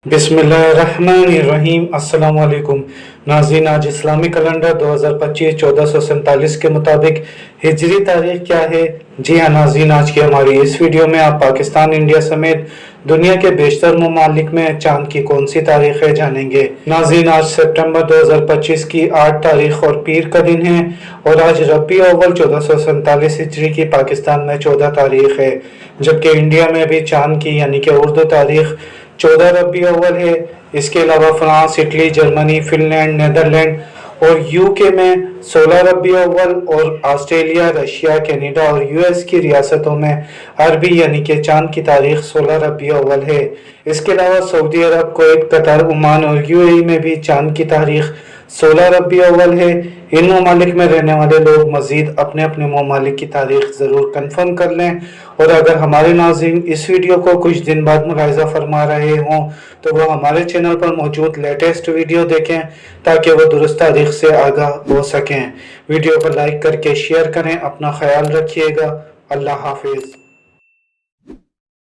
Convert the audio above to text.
बिस्मिल्लाहिर्रहमानिर्रहीम। अस्सलाम वालेकुम नाज़रीन, आज इस्लामी कैलेंडर 2025 1447 के मुताबिक हिजरी तारीख क्या है? जी हाँ नाज़रीन, आज की हमारी इस वीडियो में आप पाकिस्तान, इंडिया समेत दुनिया के बेशतर ममालिक में चांद की कौन सी तारीखें जानेंगे। नाज़रीन, आज सितंबर 2025 की 8 तारीख और पीर का दिन है और आज रबी अव्वल 1447 हिजरी की पाकिस्तान में 14 तारीख है, जबकि इंडिया में भी चांद की यानी कि उर्दू तारीख 14 रबी अव्वल है। इसके अलावा France, Italy, Germany, Finland, Netherland और यूके में 16 रबी अव्वल और ऑस्ट्रेलिया, रशिया, कनाडा और यूएस की रियासतों में अरबी यानी कि चांद की तारीख 16 रबी अव्वल है। इसके अलावा सऊदी अरब, कुवैत, कतर, ओमान और यूएई में भी चांद की तारीख 16 रबी अव्वल है। इन ममालिक में रहने वाले लोग मजीद अपने अपने ममालिक की तारीख ज़रूर कन्फर्म कर लें, और अगर हमारे नाज़रीन इस वीडियो को कुछ दिन बाद मुलाहिज़ा फरमा रहे हों तो वो हमारे चैनल पर मौजूद लेटेस्ट वीडियो देखें ताकि वो दुरुस्त तारीख से आगाह हो सकें। वीडियो को लाइक करके शेयर करें। अपना ख्याल रखिएगा। अल्लाह हाफिज़।